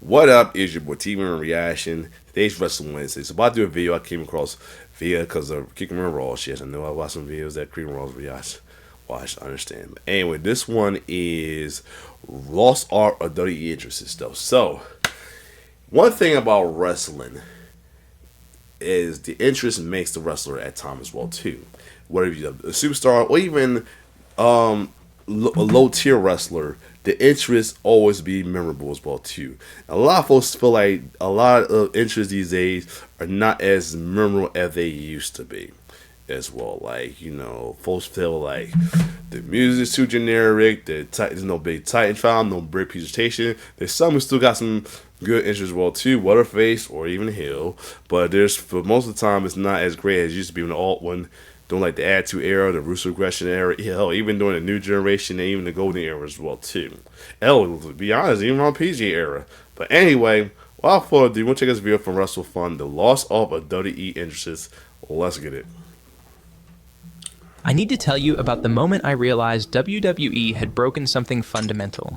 What up? Is your boy T-Man Reaction. Today's Wrestling Wednesday. So about to do a video I came across via because of Kicking and Raw shit. I know I watched some videos that Kicking and Raw's reaction. Watch, I understand. But anyway, this one is Lost Art of WWE interest and stuff. So, one thing about wrestling is the interest makes the wrestler at times as well too. Whether you're a superstar or even a low tier wrestler, the interests always be memorable as well too. A lot of folks feel like a lot of interests these days are not as memorable as they used to be as well. Like, you know, folks feel like the music's too generic, there's no big Titan found, no big presentation. There's some who still got some good interests as well too, Waterface or even Hill, but there's, for most of the time, it's not as great as it used to be in the alt one. Don't like the Attitude Era, the Russo Aggression Era, hell, even during the New Generation and even the Golden Era as well too. Hell, to be honest, even on PG Era. But anyway, without further ado, we'll check this video from Wrestle Fun, the loss of a WWE interests. Let's get it. I need to tell you about the moment I realized WWE had broken something fundamental.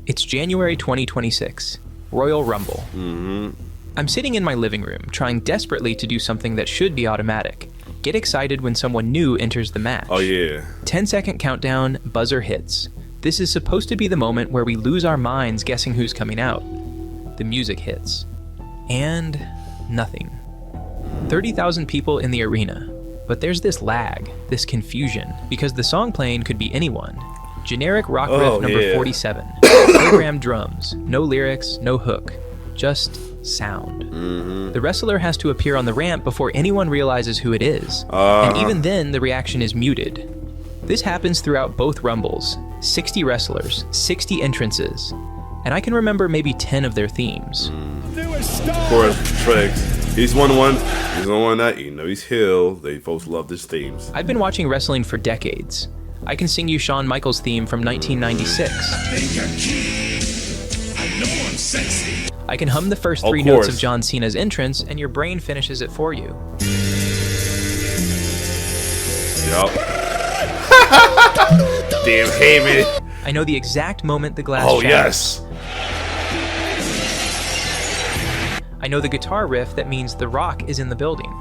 It's January 2026, Royal Rumble. I'm sitting in my living room, trying desperately to do something that should be automatic. Get excited when someone new enters the match. Oh yeah. 10-second countdown, buzzer hits. This is supposed to be the moment where we lose our minds guessing who's coming out. The music hits. And nothing. 30,000 people in the arena. But there's this lag, this confusion, because the song playing could be anyone. Generic rock riff number 47. Programmed drums. No lyrics, no hook. Just sound. The wrestler has to appear on the ramp before anyone realizes who it is. And even then, the reaction is muted. This happens throughout both Rumbles. 60 wrestlers, 60 entrances. And I can remember maybe 10 of their themes. Of course, Tricks. He's one that, you know, he's Hill. They folks love his themes. I've been watching wrestling for decades. I can sing you Shawn Michaels' theme from 1996. I can hum the first three notes of John Cena's entrance, and your brain finishes it for you. Yup. Damn Heyman. I know the exact moment the glass shatters. Yes. I know the guitar riff that means The Rock is in the building.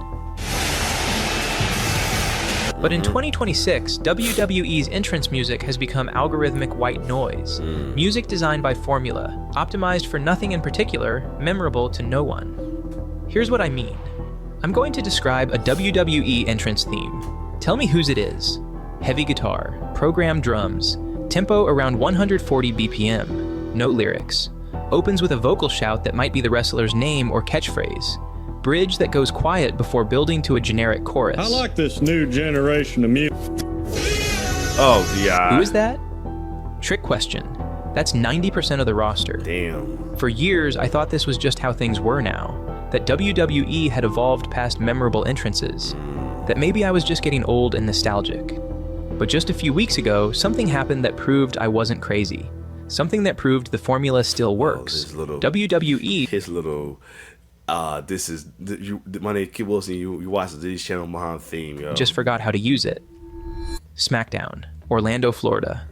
But in 2026, WWE's entrance music has become algorithmic white noise. Music designed by formula, optimized for nothing in particular, memorable to no one. Here's what I mean. I'm going to describe a WWE entrance theme. Tell me whose it is. Heavy guitar, programmed drums, tempo around 140 BPM, no lyrics. Opens with a vocal shout that might be the wrestler's name or catchphrase. Bridge that goes quiet before building to a generic chorus. I like this new generation of music. Oh, yeah. Who is that? Trick question. That's 90% of the roster. Damn. For years, I thought this was just how things were now. That WWE had evolved past memorable entrances. That maybe I was just getting old and nostalgic. But just a few weeks ago, something happened that proved I wasn't crazy. Something that proved the formula still works. WWE. His little, this is, my name is Kit Wilson, you watch this channel behind theme, yo. Just forgot how to use it. SmackDown, Orlando, Florida.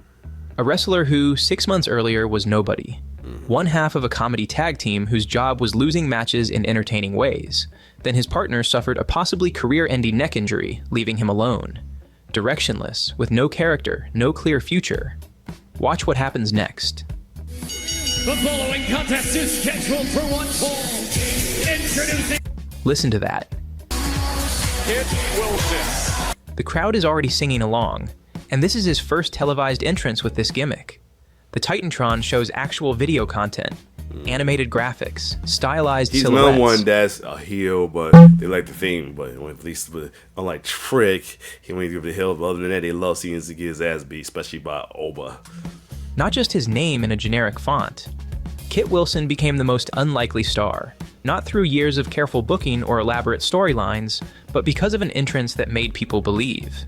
A wrestler who, 6 months earlier, was nobody. One half of a comedy tag team whose job was losing matches in entertaining ways. Then his partner suffered a possibly career-ending neck injury, leaving him alone. Directionless, with no character, no clear future. Watch what happens next. The following contest is scheduled for one fall. Introducing... Listen to that. Kit Wilson. The crowd is already singing along, and this is his first televised entrance with this gimmick. The Titantron shows actual video content, animated graphics, stylized silhouettes. He's another one that's a heel, but they like the theme. But at least, unlike Trick, he won't give the heel. But other than that, they love seeing him get his ass beat, especially by Oba. Not just his name in a generic font. Kit Wilson became the most unlikely star, not through years of careful booking or elaborate storylines, but because of an entrance that made people believe.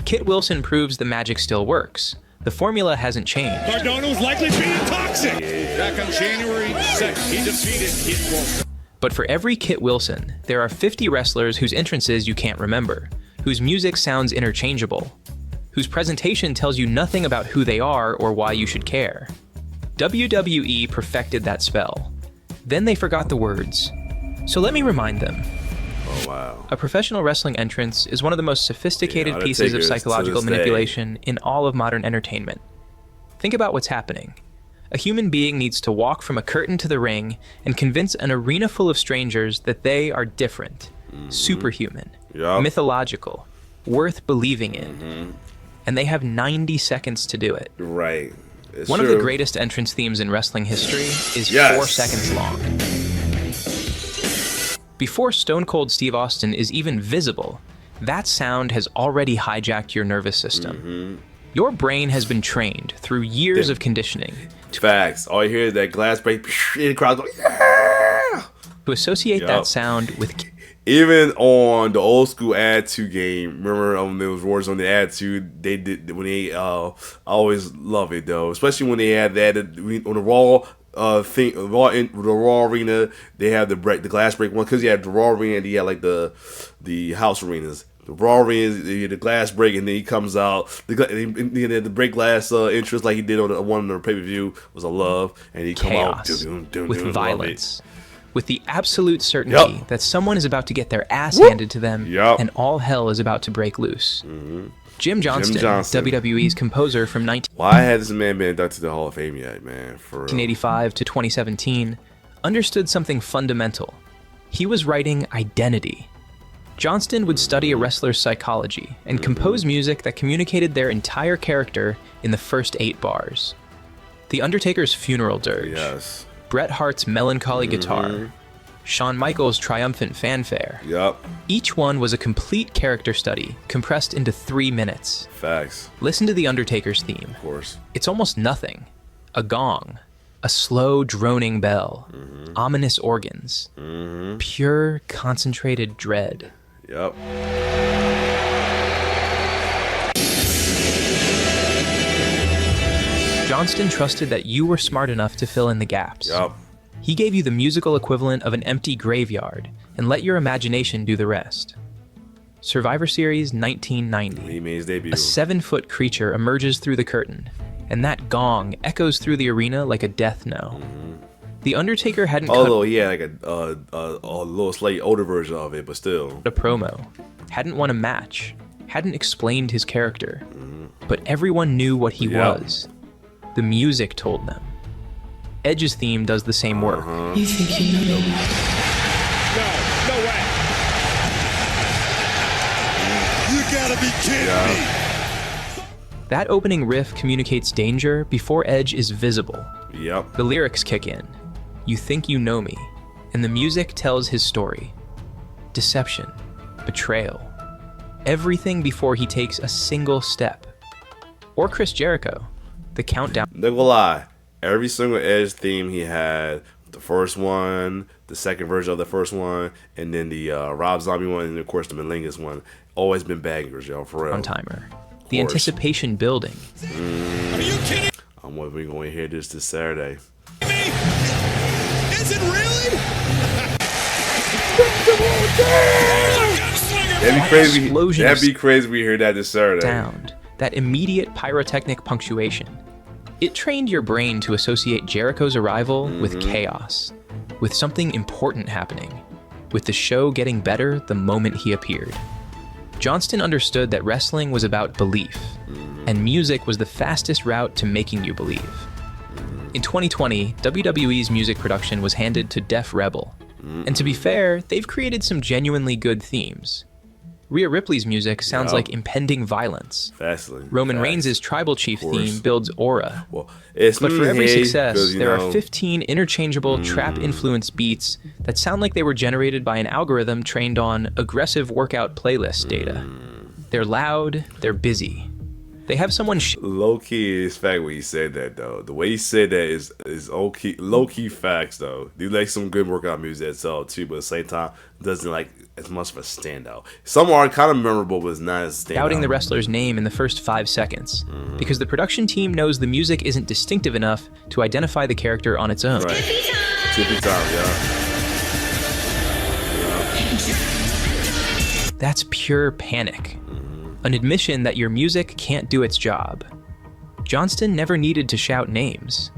Kit Wilson proves the magic still works. The formula hasn't changed. Cardano's likely being toxic. Back on January 2nd, he defeated Kit Wilson. But for every Kit Wilson, there are 50 wrestlers whose entrances you can't remember, whose music sounds interchangeable, whose presentation tells you nothing about who they are or why you should care. WWE perfected that spell. Then they forgot the words. So let me remind them. Oh, wow. A professional wrestling entrance is one of the most sophisticated Yeah, pieces of Undertaker's to psychological this day. manipulation in all of modern entertainment. Think about what's happening. A human being needs to walk from a curtain to the ring and convince an arena full of strangers that they are different, superhuman, Yup. mythological, worth believing in. And they have 90 seconds to do it. Right. It's One of true. the greatest entrance themes in wrestling history is Yes. 4 seconds long. Before Stone Cold Steve Austin is even visible, that sound has already hijacked your nervous system. Your brain has been trained through years of conditioning Facts. All you hear is that glass break, and the crowd go, yeah! to associate Yup. that sound with Even on the old school Attitude game, remember there was words on the Attitude. They did when they I always love it though, especially when they had that on the Raw thing, the Raw arena. They have the glass break one because you had the Raw arena and you had like the house arenas. The Raw arena, the glass break, and then he comes out. The break glass entrance like he did on one of the pay per view was a love, and he come out chaos, with with violence. violence, with the absolute certainty Yup. that someone is about to get their ass handed to them Yup. and all hell is about to break loose. Jim Johnston, Johnston. WWE's composer from Why had this man been inducted to the Hall of Fame yet, man? For real. 1985 to 2017, understood something fundamental. He was writing identity. Johnston would study a wrestler's psychology and compose music that communicated their entire character in the first 8 bars. The Undertaker's funeral dirge, Yes. Bret Hart's melancholy guitar, Shawn Michaels' triumphant fanfare. Yup. Each one was a complete character study, compressed into 3 minutes. Facts. Listen to The Undertaker's theme. Of course. It's almost nothing. A gong, a slow droning bell, ominous organs, pure concentrated dread. Yup. Johnston trusted that you were smart enough to fill in the gaps. Yup. He gave you the musical equivalent of an empty graveyard and let your imagination do the rest. Survivor Series 1990. He made his debut. A 7-foot creature emerges through the curtain, and that gong echoes through the arena like a death knell. The Undertaker hadn't Although he had like a little slightly older version of it, but still. cut a promo, hadn't won a match, hadn't explained his character, but everyone knew what he Yep. was. The music told them. Edge's theme does the same work. You think you know me? No way. You gotta be kidding me! That opening riff communicates danger before Edge is visible. Yup. The lyrics kick in. You think you know me, and the music tells his story. Deception, betrayal, everything before he takes a single step. Or Chris Jericho, the countdown. Not gonna lie. Every single Edge theme he had, the first one, the second version of the first one, and then the Rob Zombie one, and of course the Melingus one, always been bangers, y'all, for real. On timer. The course. anticipation building. Are you kidding I'm wondering if we're going to hear this Saturday. me? Is it really? That'd be crazy. explosion That'd of be crazy if we hear that this Saturday. Sound. That immediate pyrotechnic punctuation. It trained your brain to associate Jericho's arrival with chaos, with something important happening, with the show getting better the moment he appeared. Johnston understood that wrestling was about belief, and music was the fastest route to making you believe. In 2020, WWE's music production was handed to Def Rebel, and to be fair, they've created some genuinely good themes. Rhea Ripley's music sounds Yup. like impending violence. Fastly. Roman Fast. Reigns' tribal chief course. theme builds aura. Well, it's But for every hey, success, 'cause, you there know, are 15 interchangeable trap-influenced beats that sound like they were generated by an algorithm trained on aggressive workout playlist data. They're loud, they're busy. They have someone low key is fact when he said that though. The way he said that is low key facts though. They like some good workout music itself too, but at the same time doesn't like as much of a standout. Some are kind of memorable, but it's not as standout. shouting the wrestler's name in the first 5 seconds, because the production team knows the music isn't distinctive enough to identify the character on its own. Right. Tippy time, yeah. That's pure panic. An admission that your music can't do its job. Johnston never needed to shout names.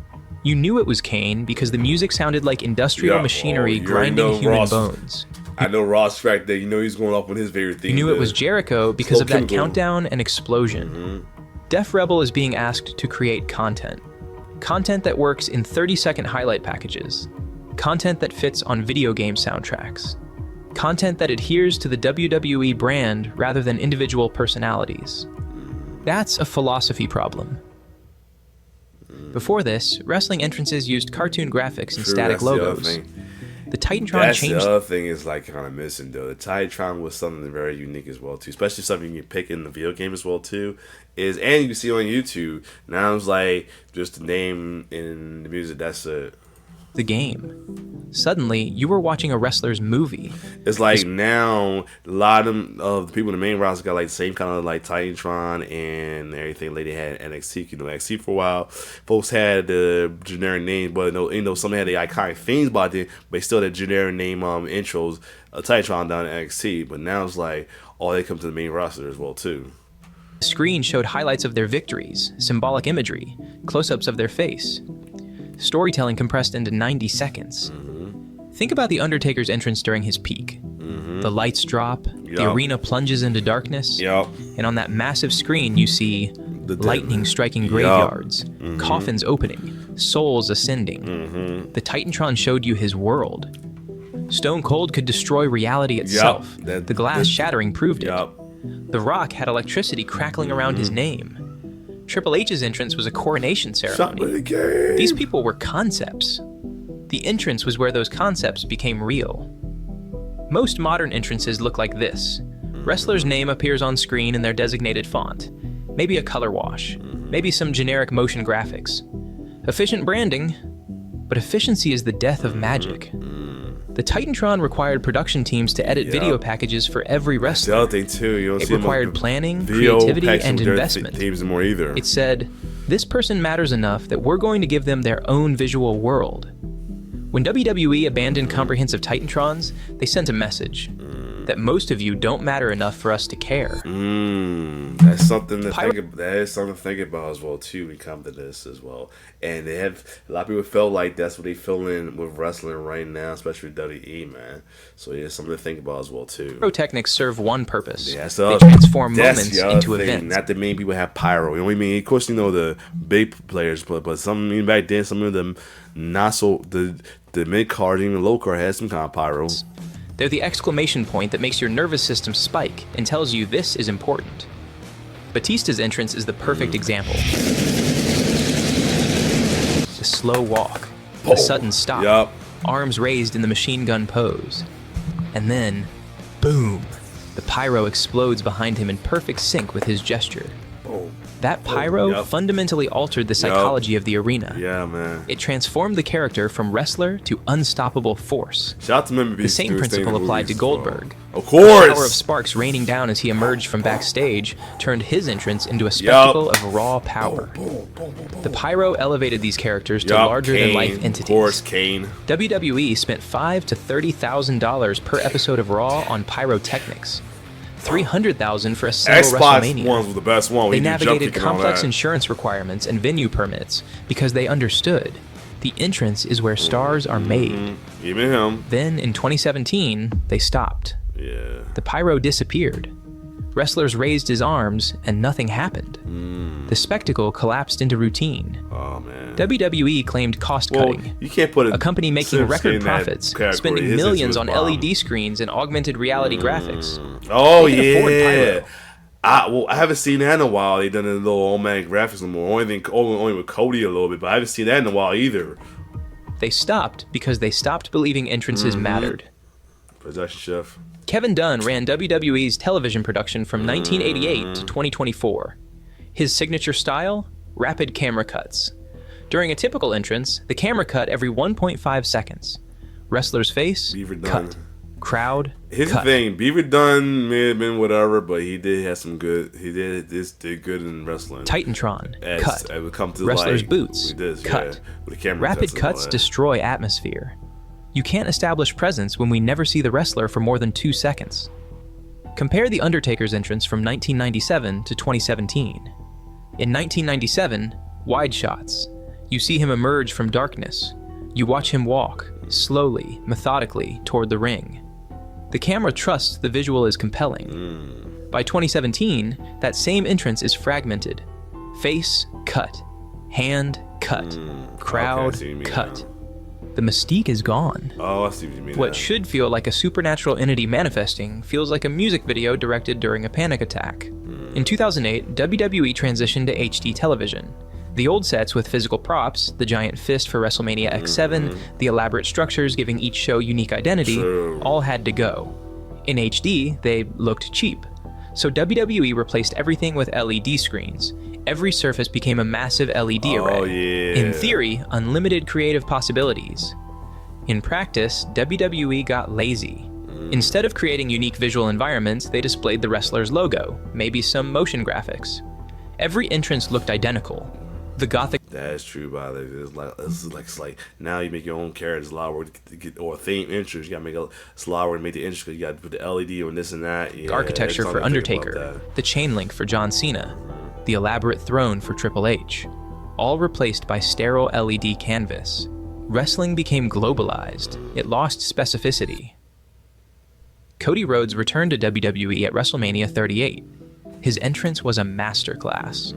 You knew it was Kane because the music sounded like industrial machinery you already know grinding human Ross. bones. I know Ross track that. You know he's going off on his favorite theme. You knew it was Jericho because of that chemical. countdown and explosion. Def Rebel is being asked to create content. Content that works in 30-second highlight packages. Content that fits on video game soundtracks. Content that adheres to the WWE brand rather than individual personalities. That's a philosophy problem. Before this, wrestling entrances used cartoon graphics and static logos. The Titantron changed. The other thing is like kind of missing though. The Titantron was something very unique as well too, especially something you pick in the video game as well too. And you can see on YouTube now it's like just the name and the music. That's it. The game. Suddenly, you were watching a wrestler's movie. It's like now a lot of the people in the main roster got like the same kind of like Titantron and everything like they had NXT. You know, NXT for a while, folks had the generic names, but some had the iconic themes about it, but they still had generic name intros. Titantron down at NXT, but now it's like they come to the main roster as well too. The screen showed highlights of their victories, symbolic imagery, close-ups of their face. Storytelling compressed into 90 seconds. Think about The Undertaker's entrance during his peak. The lights drop, the arena plunges into darkness, and on that massive screen you see lightning striking graveyards, coffins opening, souls ascending. The Titantron showed you his world. Stone Cold could destroy reality itself. The glass shattering proved it. The Rock had electricity crackling around his name. Triple H's entrance was a coronation ceremony. These people were concepts. The entrance was where those concepts became real. Most modern entrances look like this. Wrestler's name appears on screen in their designated font. Maybe a color wash. Maybe some generic motion graphics. Efficient branding, but efficiency is the death of magic. The Titantron required production teams to edit video packages for every wrestler. The other thing too, you don't it see required planning, creativity, and investment. Teams more either. It said, this person matters enough that we're going to give them their own visual world. When WWE abandoned comprehensive Titantrons, they sent a message that most of you don't matter enough for us to care. That's something to think about. That is something to think about as well too. We come to this as well, and they have a lot of people feel like that's what they feeling with wrestling right now, especially with WWE, man. So yeah, something to think about as well too. Pyrotechnics serve one purpose. Yeah, they transform moments into events. Not that many people have pyro. You know what I mean? Of course, you know the big players, but some back then, some of them not so the mid card, even the low card had some kind of pyro. They're the exclamation point that makes your nervous system spike and tells you this is important. Batista's entrance is the perfect example. The slow walk, the sudden stop, arms raised in the machine gun pose. And then, boom, the pyro explodes behind him in perfect sync with his gesture. That pyro fundamentally altered the psychology of the arena. Yeah, man. It transformed the character from wrestler to unstoppable force. Shout out to Member The same principle applied to Goldberg. Of course! The power of sparks raining down as he emerged from backstage turned his entrance into a spectacle of raw power. The pyro elevated these characters to larger-than-life entities. Of course, Kane. WWE spent $5,000 to $30,000 per episode of Raw on pyrotechnics. $300,000 for a single Xbox WrestleMania. One was the best one. They navigated complex insurance requirements and venue permits because they understood the entrance is where stars are made. Even him. Then in 2017, they stopped. Yeah. The pyro disappeared. Wrestlers raised his arms and nothing happened. The spectacle collapsed into routine. Oh man. WWE claimed cost cutting. You can't put a company making record profits, spending millions on LED screens and augmented reality graphics. Oh yeah. I haven't seen that in a while. They done a little automatic graphics anymore. Only with Cody a little bit, but I haven't seen that in a while either. They stopped because they stopped believing entrances mattered. Production chef. Kevin Dunn ran WWE's television production from 1988 to 2024. His signature style? Rapid camera cuts. During a typical entrance, the camera cut every 1.5 seconds. Wrestler's face, cut. Crowd, Here's cut. the thing, Beaver Dunn may have been whatever, but he did have some good. He did good in wrestling. Titantron, cut. It would come to Wrestler's like, boots, cut. With the camera Rapid cuts destroy atmosphere. You can't establish presence when we never see the wrestler for more than 2 seconds. Compare The Undertaker's entrance from 1997 to 2017. In 1997, wide shots. You see him emerge from darkness. You watch him walk, slowly, methodically, toward the ring. The camera trusts the visual is compelling. By 2017, that same entrance is fragmented. Face, cut. Hand, cut. Crowd, cut. The mystique is gone. Oh, I see what you mean. What should feel like a supernatural entity manifesting feels like a music video directed during a panic attack. In 2008, WWE transitioned to HD television. The old sets with physical props, the giant fist for WrestleMania X7, the elaborate structures giving each show unique identity, all had to go. In HD, they looked cheap. So WWE replaced everything with LED screens. Every surface became a massive LED array. In theory, unlimited creative possibilities. In practice, WWE got lazy. Instead of creating unique visual environments, they displayed the wrestler's logo, maybe some motion graphics. Every entrance looked identical. The gothic. That's true, by the way. It's like now you make your own character. It's a lot of work to get, or a theme entrance. You gotta make it's a lot of work to make the entrance. You gotta put the LED on this and that. Yeah, architecture for Undertaker, the chain link for John Cena, the elaborate throne for Triple H, all replaced by sterile LED canvas. Wrestling became globalized. It lost specificity. Cody Rhodes returned to WWE at WrestleMania 38. His entrance was a masterclass.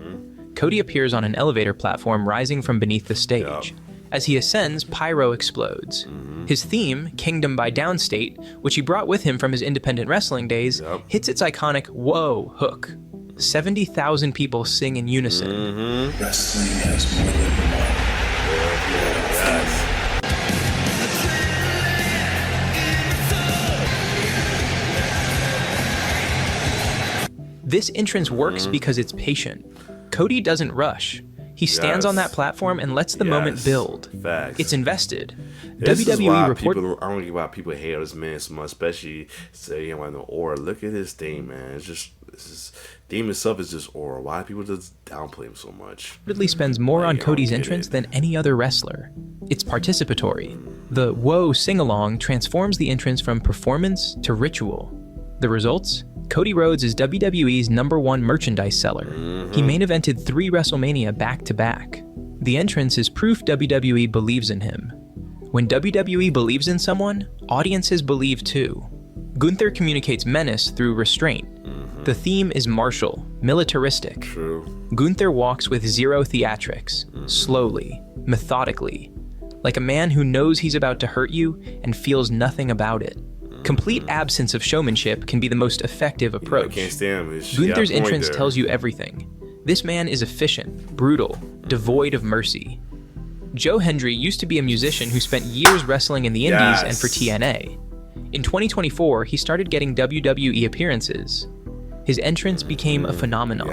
Cody appears on an elevator platform rising from beneath the stage. As he ascends, pyro explodes. His theme, Kingdom by Downstate, which he brought with him from his independent wrestling days, hits its iconic "Whoa" hook. 70,000 people sing in unison. Wrestling has more than This entrance works because it's patient. Cody doesn't rush. He stands on that platform and lets the moment build. Facts. It's invested. This is WWE why report. I don't get why people hate this man so much, especially say you know no aura. Look at his theme, man. It's just theme itself is just aura. Why do people just downplay him so much? Reportedly spends more on Cody's entrance than any other wrestler. It's participatory. The "Whoa" sing-along transforms the entrance from performance to ritual. The results? Cody Rhodes is WWE's #1 merchandise seller. He main evented 3 WrestleMania back-to-back. The entrance is proof WWE believes in him. When WWE believes in someone, audiences believe too. Gunther communicates menace through restraint. The theme is martial, militaristic. True. Gunther walks with zero theatrics, slowly, methodically, like a man who knows he's about to hurt you and feels nothing about it. Complete absence of showmanship can be the most effective approach. I can't stand him. Gunther's entrance tells you everything. This man is efficient, brutal, devoid of mercy. Joe Hendry used to be a musician who spent years wrestling in the Indies and for TNA. In 2024, he started getting WWE appearances. His entrance became a phenomenon.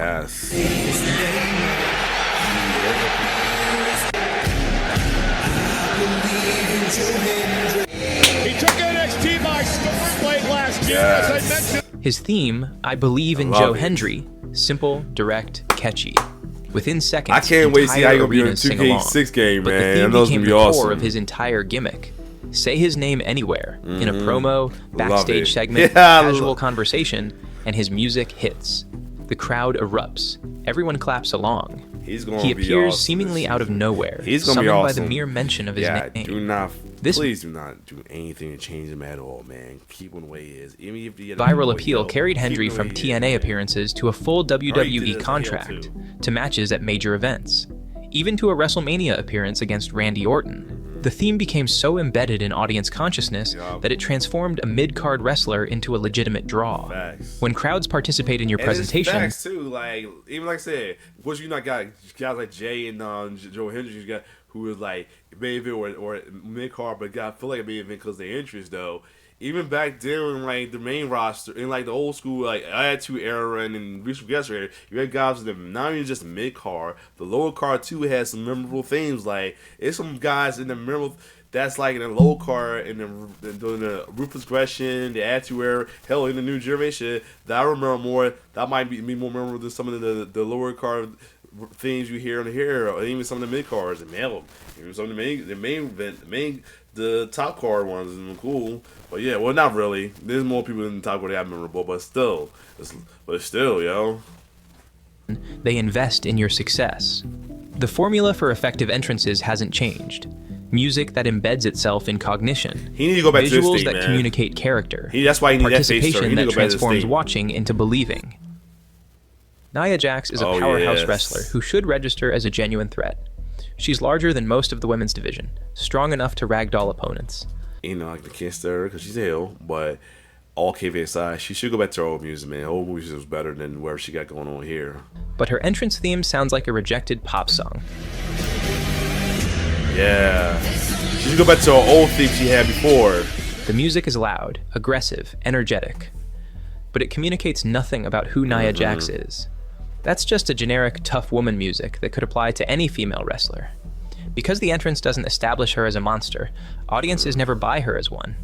He took NXT by storm late last year, as I mentioned. His theme, I Believe in Joe Hendry, simple, direct, catchy. Within seconds, I can't wait to see how you'll be in a arenas sing 2K6 game, But the man. theme I know it's became gonna the be core awesome. of his entire gimmick. Say his name anywhere, in a promo, backstage it. segment, Yeah, casual conversation, and his music hits. The crowd erupts. Everyone claps along. He's gonna He be appears awesome seemingly out of nowhere, He's gonna be summoned awesome. by the mere mention of his name. Please do not do anything to change him at all, man. Keep him the way he is. Even if he Viral appeal carried Hendry from TNA appearances to a full WWE contract, to matches at major events, even to a WrestleMania appearance against Randy Orton. The theme became so embedded in audience consciousness that it transformed a mid-card wrestler into a legitimate draw. When crowds participate in your presentation, it's facts too. Like even like I said, of course you not got guys like Jay and Joe Hendry, you got who was like main event or mid card, but got feel like a main event because their interest though. Even back then, like the main roster in like the old school like Attitude Era and then Recent Guest era, you had guys that not even just mid card, the lower card too had some memorable themes. Like it's some guys in the memorable that's like in the low card and doing the Ruthless Aggression, the Attitude Era, hell in the New Generation that I remember more. That might be more memorable than some of the lower card things you hear on here, or even some of the mid cards and mail. Even some of the top card ones is cool. But yeah, well not really. There's more people in the top card that are memorable, but still, yo. they invest in your success. The formula for effective entrances hasn't changed. Music that embeds itself in cognition. He need to go back to this Visuals thing, that man. communicate character. That's why he need that face, sir. He Participation need to that go back to this transforms thing. watching into believing. Nia Jax is a powerhouse yes. wrestler who should register as a genuine threat. She's larger than most of the women's division, strong enough to ragdoll opponents. You know, like the can't stir her because she's a heel, but all kayfabe aside, she should go back to her old music, man. Her old music was better than whatever she got going on here. But her entrance theme sounds like a rejected pop song. Yeah. She should go back to her old theme she had before. The music is loud, aggressive, energetic. But it communicates nothing about who Nia Jax is. That's just a generic tough woman music that could apply to any female wrestler. Because the entrance doesn't establish her as a monster, audiences never buy her as one.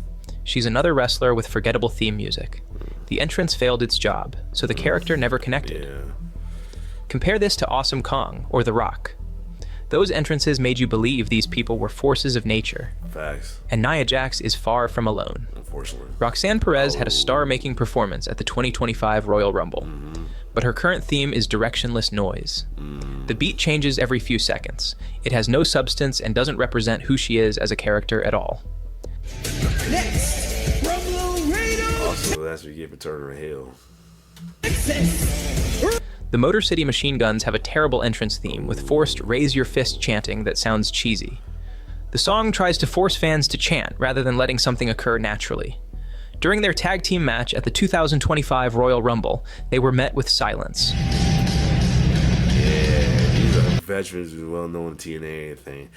She's another wrestler with forgettable theme music. The entrance failed its job, so the character never connected. Yeah. Compare this to Awesome Kong or The Rock. Those entrances made you believe these people were forces of nature. Facts. And Nia Jax is far from alone. Unfortunately. Roxanne Perez had a star-making performance at the 2025 Royal Rumble. But her current theme is directionless noise. The beat changes every few seconds. It has no substance and doesn't represent who she is as a character at all. Next, from Laredo, Also, that's what you give Turner a hill. Texas. The Motor City Machine Guns have a terrible entrance theme with forced raise your fist chanting that sounds cheesy. The song tries to force fans to chant rather than letting something occur naturally. During their tag team match at the 2025 Royal Rumble, they were met with silence. Yeah, these are veterans who are well known in TNA and everything.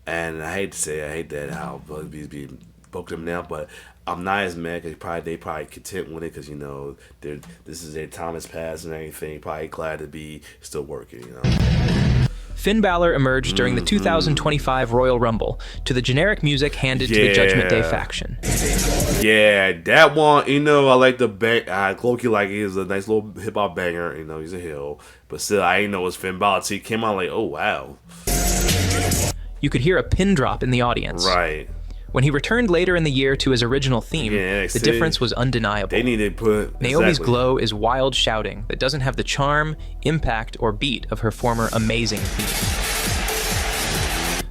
And I hate to say, I hate that how Bugby's being booked them now, but I'm not as mad because they probably content with it because, you know, this is their time has passed and everything. Probably glad to be still working, you know. Finn Balor emerged during the 2025 Royal Rumble to the generic music handed to the Judgment Day faction. Yeah, that one, you know, I like the bang. Loki like it was a nice little hip hop banger. You know, he's a heel, but still, I didn't know it was Finn Balor. So he came out like, oh wow. You could hear a pin drop in the audience. Right. When he returned later in the year to his original theme, the difference was undeniable. They needed to put Naomi's glow is wild shouting that doesn't have the charm, impact, or beat of her former amazing theme.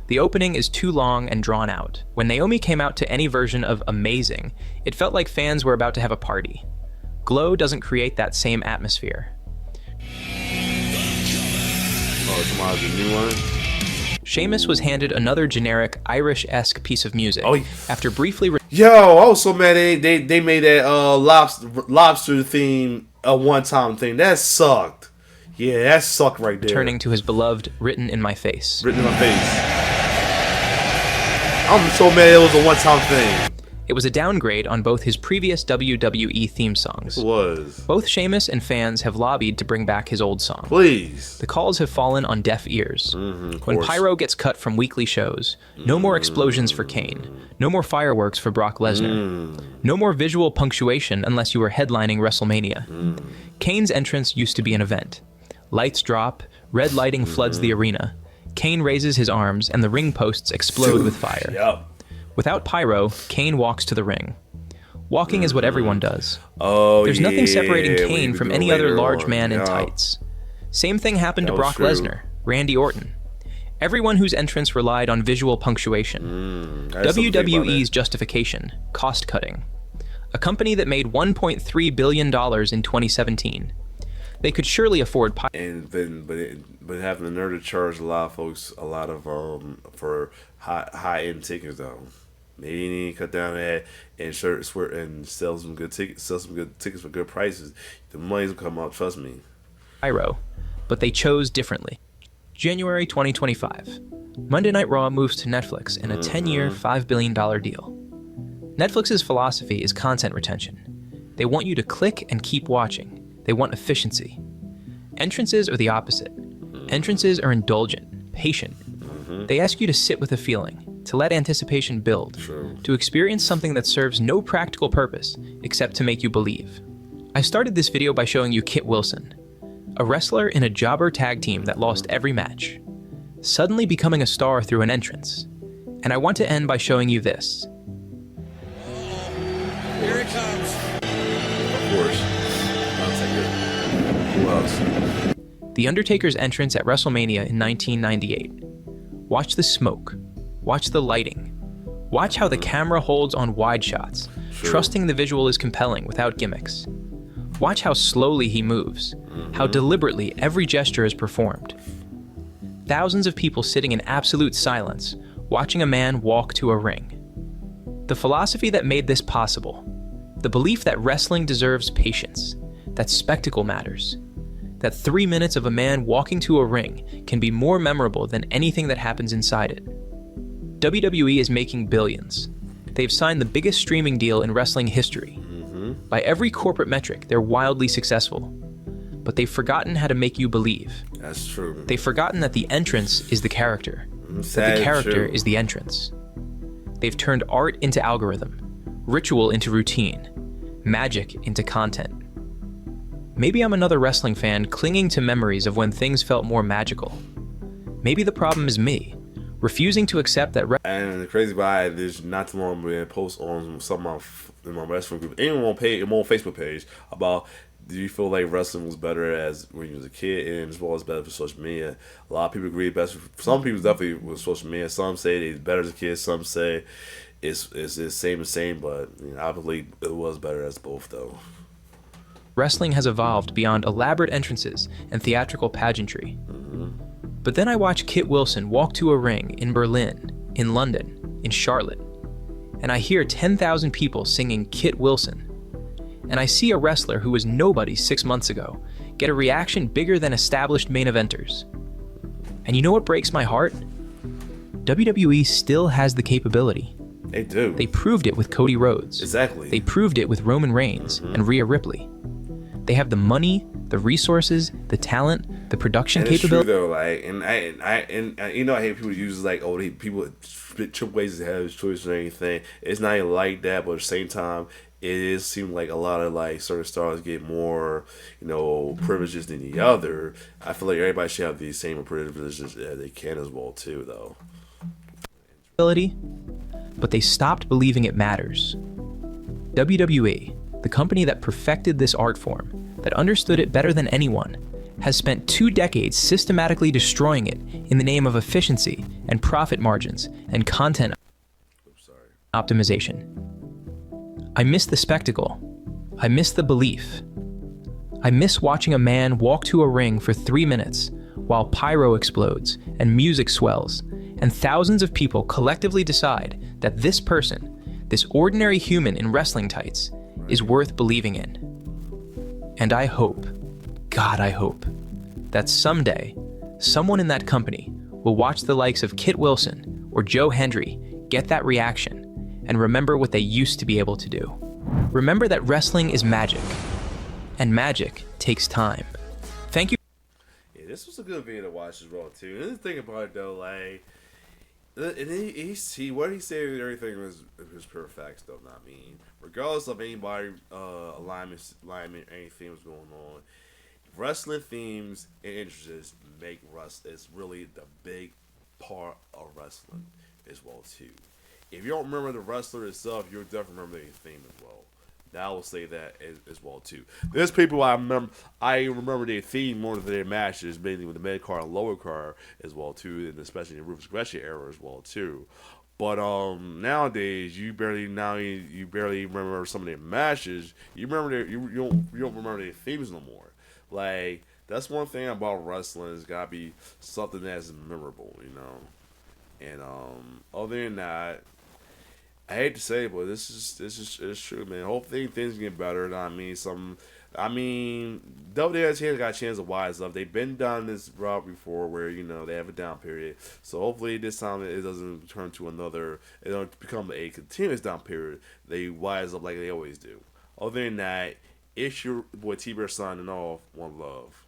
The opening is too long and drawn out. When Naomi came out to any version of Amazing, it felt like fans were about to have a party. Glow doesn't create that same atmosphere. Oh, tomorrow's the new one. Sheamus was handed another generic Irish-esque piece of music after briefly Yo, I was so mad they made that lobster theme a one-time thing. That sucked. Yeah, that sucked right there. returning to his beloved Written in My Face. Written in my face. I'm so mad it was a one-time thing. It was a downgrade on both his previous WWE theme songs. It was. Both Sheamus and fans have lobbied to bring back his old song. Please. The calls have fallen on deaf ears. When course. Pyro gets cut from weekly shows, no more explosions for Kane, no more fireworks for Brock Lesnar, no more visual punctuation unless you were headlining WrestleMania. Kane's entrance used to be an event. Lights drop, red lighting floods the arena. Kane raises his arms and the ring posts explode with fire. Yup. Without Pyro, Kane walks to the ring. Walking is what everyone does. Oh, There's nothing separating yeah, Kane we from do any it other later large on. man in Yeah. tights. Same thing happened to That was Brock true. Lesnar, Randy Orton. Everyone whose entrance relied on visual punctuation. I had something to think about WWE's that. justification, cost cutting. A company that made $1.3 billion in 2017. They could surely afford But having the nerve to charge a lot of folks a lot of for high end tickets though. Maybe you need to cut down that and sell some good tickets for good prices. The money's gonna come out, trust me. Pyro, but they chose differently. January 2025. Monday Night Raw moves to Netflix in a 10-year, $5 billion deal. Netflix's philosophy is content retention. They want you to click and keep watching. They want efficiency. Entrances are the opposite. Entrances are indulgent, patient. They ask you to sit with a feeling, to let anticipation build, to experience something that serves no practical purpose except to make you believe. I started this video by showing you Kit Wilson, a wrestler in a jobber tag team that lost every match, suddenly becoming a star through an entrance. And I want to end by showing you this. Here it comes. Of course. I'll take it. Who else? The Undertaker's entrance at WrestleMania in 1998. Watch the smoke. Watch the lighting. Watch how the camera holds on wide shots, trusting the visual is compelling without gimmicks. Watch how slowly he moves, how deliberately every gesture is performed. Thousands of people sitting in absolute silence, watching a man walk to a ring. The philosophy that made this possible, the belief that wrestling deserves patience, that spectacle matters, that 3 minutes of a man walking to a ring can be more memorable than anything that happens inside it. WWE is making billions. They've signed the biggest streaming deal in wrestling history. By every corporate metric, they're wildly successful. But they've forgotten how to make you believe. That's true. They've forgotten that the entrance is the character, that the character is the entrance. They've turned art into algorithm, ritual into routine, magic into content. Maybe I'm another wrestling fan clinging to memories of when things felt more magical. Maybe the problem is me, refusing to accept that. And the crazy part is, not too long ago, I post on some of in my wrestling group, even on my Facebook page, about, do you feel like wrestling was better as when you was a kid, and as well as better for social media? A lot of people agree best. Some people definitely with social media. Some say it's better as a kid. Some say it's the same. But I believe it was better as both, though. Wrestling has evolved beyond elaborate entrances and theatrical pageantry. But then I watch Kit Wilson walk to a ring in Berlin, in London, in Charlotte, and I hear 10,000 people singing Kit Wilson. And I see a wrestler who was nobody 6 months ago get a reaction bigger than established main eventers. And you know what breaks my heart? WWE still has the capability. They do. They proved it with Cody Rhodes. Exactly. They proved it with Roman Reigns and Rhea Ripley. They have the money, the resources, the talent, the production capability. It's true though, like, and I hate people use like, oh, people Triple H have his choice or anything. It's not even like that, but at the same time, it is seem like a lot of like certain stars get more, privileges than the other. I feel like everybody should have the same privileges as they can as well too, though. But they stopped believing it matters. WWE, the company that perfected this art form, that understood it better than anyone, has spent 2 decades systematically destroying it in the name of efficiency and profit margins and content optimization. I miss the spectacle. I miss the belief. I miss watching a man walk to a ring for 3 minutes while pyro explodes and music swells and thousands of people collectively decide that this person, this ordinary human in wrestling tights, is worth believing in. And I hope, God, I hope, that someday, someone in that company will watch the likes of Kit Wilson or Joe Hendry get that reaction and remember what they used to be able to do. Remember that wrestling is magic, and magic takes time. Thank you. Yeah, this was a good video to watch as well too. And the thing about it though, like, and what he said and everything was pure facts though. Not mean, regardless of anybody alignment, anything was going on. Wrestling themes and interests make wrestling. It's really the big part of wrestling as well too. If you don't remember the wrestler itself, you'll definitely remember the theme as well. Now I will say that as well too. There's people I remember their theme more than their matches, mainly with the mid card and lower card as well too, and especially in the Ruthless Aggression era as well too. But nowadays you barely remember some of their matches. You don't remember their themes no more. Like, that's one thing about wrestling, it's gotta be something that's memorable, And other than that, I hate to say it, but this is true, man. Hopefully things get better. WWE has got a chance to wise up. They've been down this route before, where they have a down period. So hopefully this time it doesn't turn to another. It don't become a continuous down period. They wise up like they always do. Other than that, it's your boy T-Bear signing off. One love.